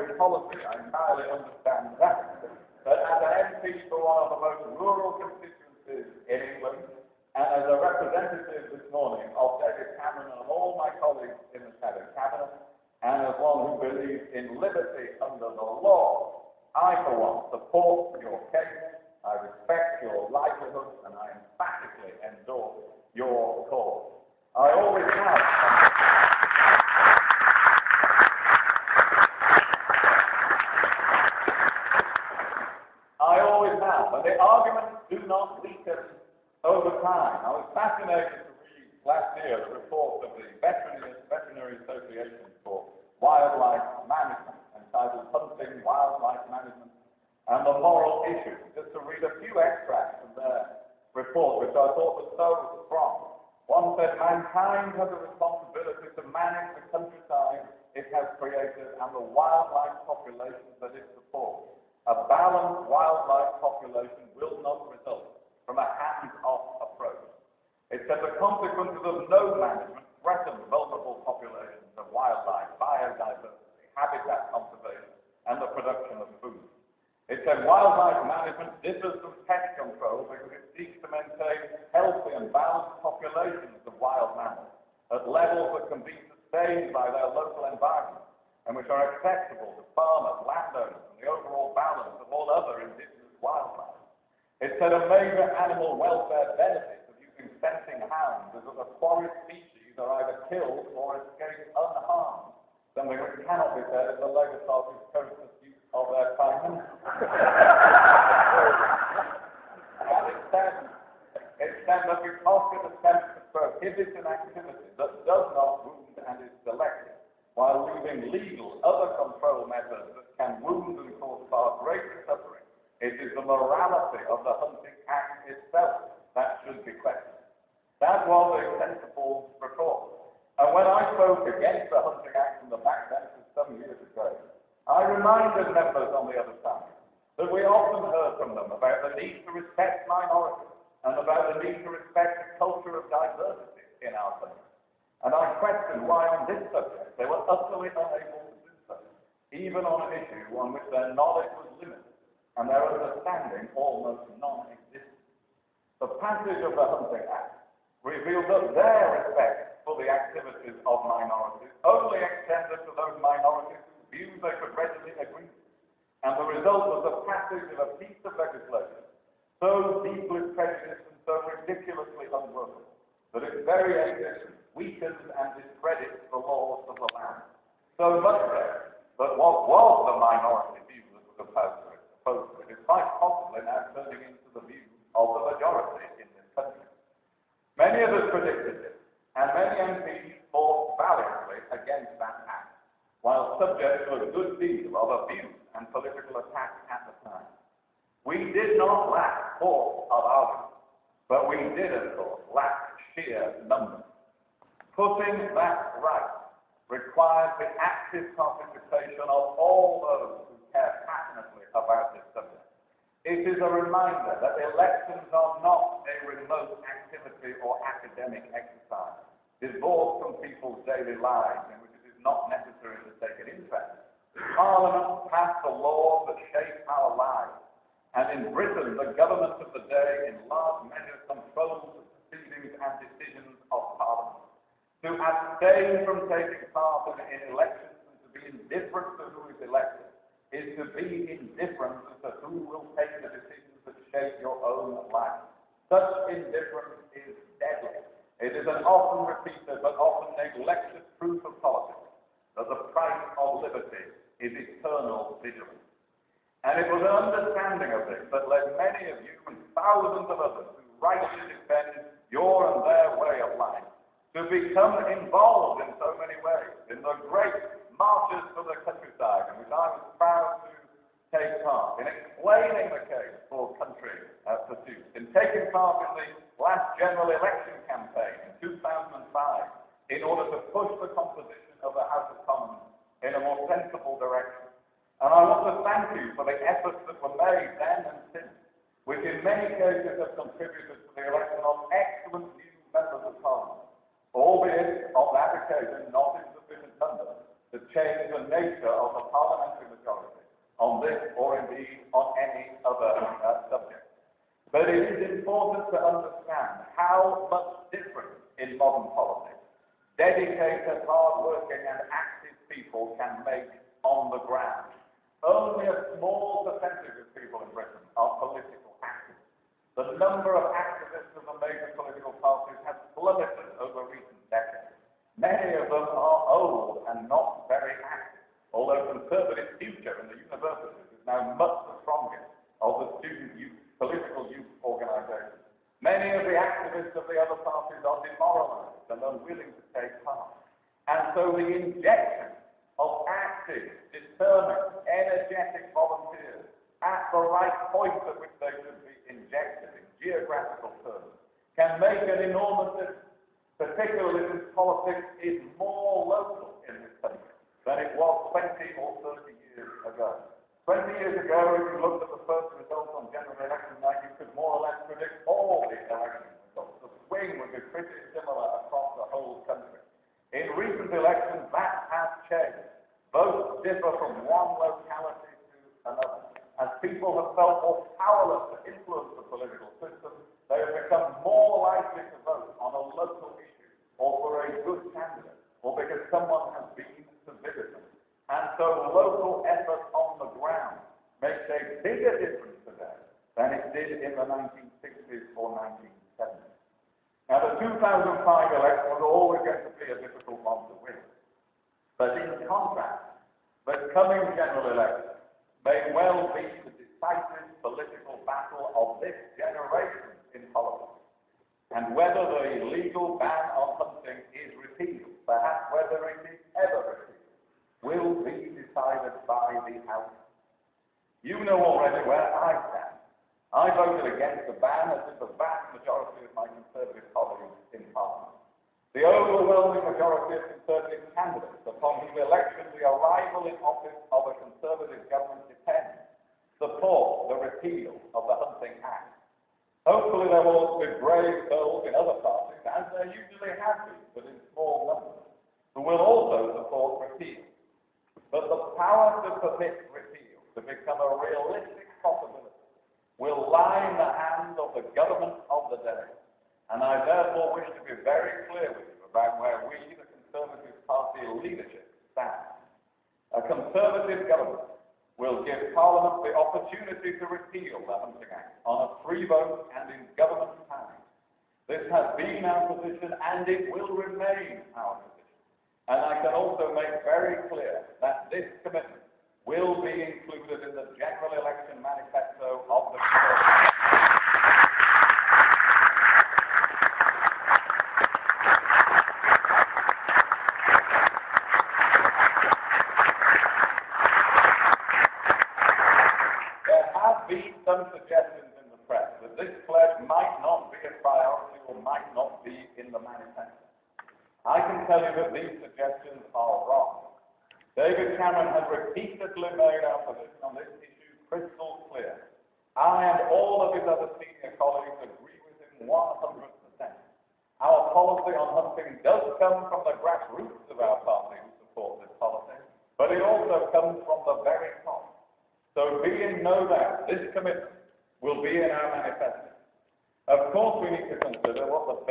boundary policy. I entirely understand that. But as an MP for one of the most rural constituencies in England, and as a representative this morning of David Cameron and all my colleagues in the Shadow Cabinet, and as one who believes in liberty under the law, I, for one, support your case, I respect your livelihood, and I emphatically endorse your cause. I always have. And the arguments do not weaken over time. I was fascinated to read last year the report of the Veterinary Association for Wildlife Management, entitled Hunting, Wildlife Management, and the Moral Issues, just to read a few extracts from their report, which I thought was so strong. One said, mankind has a responsibility to manage the countryside it has created and the wildlife populations that it supports. A balanced wildlife population will not result from a hands-off approach. It said the consequences of no management threaten vulnerable populations of wildlife, biodiversity, habitat conservation, and the production of food. It said wildlife management differs from pest control because it seeks to maintain healthy and balanced populations of wild mammals at levels that can be sustained by their local environment and which are acceptable to farmers, landowners, and the overall balance of all other indigenous wildlife. It said a major animal welfare benefit of using fencing hounds is that the quarry species are either killed or escape unharmed, something which cannot be said of the Labour Party's current pursuit of their Prime Minister. And it said that because it attempts to prohibit an activity that does not wound and is selective, while leaving legal other control methods that can wound and cause far greater suffering, it is the morality of the Hunting Act itself that should be questioned. That was a sensible report. And when I spoke against the Hunting Act from the backbenches some years ago, I reminded members on the other side that we often heard from them about the need to respect minorities and about the need to respect the culture of diversity in our country. And I questioned why on this subject they were utterly unable to do so, even on an issue on which their knowledge was limited and their understanding almost non-existent. The passage of the Hunting Act revealed that their respect for the activities of minorities only extended to those minorities whose views they could readily agree with. And the result was the passage of a piece of legislation so deeply prejudiced and so ridiculously unworkable that its very existence weakens and discredits the laws of the land. So much so that what was the minority view that was opposed to it is quite possibly now turning into the view of the majority in this country. Many of us predicted this, and many MPs fought valiantly against that act, while subject to a good deal of abuse and political attack at the time. We did not lack force of argument, but we did, of course, lack sheer numbers. Putting that right requires the active participation of all those who care passionately about this subject. It is a reminder that elections are not a remote activity or academic exercise, divorced from people's daily lives in which it is not necessary to take an interest. Parliament passed the laws that shape our lives, and in Britain, the government of the day in large measure controls the proceedings and decisions of Parliament. To abstain from taking part in elections and to be indifferent to who is elected is to be indifferent as to who will take the decisions that shape your own life. Such indifference is deadly. It is an often repeated but often neglected truth of politics that the price of liberty is eternal vigilance. And it was an understanding of this that led many of you and thousands of others who rightly defend your and their way of life to become involved in so many ways in the great marches for the countryside, in which I was proud to take part, in explaining the case for country pursuits, in taking part in the last general election campaign in 2005, in order to push the composition of the House of Commons in a more sensible direction. And I want to thank you for the efforts that were made then and since, which in many cases have contributed to the election of excellent new members of Parliament, albeit on that occasion not in sufficient numbers, to change the nature of the parliamentary majority on this or indeed on any other subject. But it is important to understand how much difference in modern politics dedicated, hard-working and active people can make on the ground. Only a small percentage of people in Britain are political activists. The number of activists of the major political parties has plummeted over recent decades. Many of them are old and not very active, although Conservative Future in the universities is now much the strongest of the student youth, political youth organisations. Many of the activists of the other parties are demoralised and unwilling to take part. And so the injection of active, determined, energetic volunteers at the right point at which they should be injected in geographical terms can make an enormous difference, particularly since politics is more local in this country than it was 20 or 30 years ago. 20 years ago, if you looked at the first results on general election night, you could more or less predict all the election results. The swing would be pretty similar across the whole country. In recent elections, that has changed. Votes differ from one locality to another. As people have felt more powerless to influence the political system, they have become more likely to vote on a local issue, or for a good candidate, or because someone has been to visit them. And so local effort on the ground makes a bigger difference today than it did in the 1960s or 1970s. Now, the 2005 election was always going to be a difficult one to win. But in contrast, the coming general election may well be the decisive political battle of this generation in politics. And whether the legal ban on hunting is repealed, perhaps whether it is ever repealed, will be decided by the outcome. You know already where I stand. I voted against the ban, as did the vast majority of my Conservative colleagues in Parliament. The overwhelming majority of Conservative candidates upon whose election the arrival in office of a Conservative government depends support the repeal of the Hunting Act. Hopefully there will also be brave souls in other parties, as there usually have been, but in small numbers, who will also support repeal. But the power to permit repeal to become a realistic possibility will lie in the hands of the government of the day. And I therefore wish to be very clear with you about where we, the Conservative Party leadership, stand. A Conservative government will give Parliament the opportunity to repeal the Hunting Act on a free vote and in government time. This has been our position and it will remain our position. And I can also make very clear that this commitment will be included in the general election manifesto of the Conservative. There have been some suggestions in the press that this pledge might not be a priority or might not be in the manifesto. I can tell you that these suggestions are wrong. David Cameron has repeatedly made our position on this issue crystal clear. I and all of his other senior colleagues agree with him 100%. Our policy on hunting does come from the grassroots of our party who support this policy, but it also comes from the very top. So be in no doubt, this commitment will be in our manifesto. Of course, we need to consider what the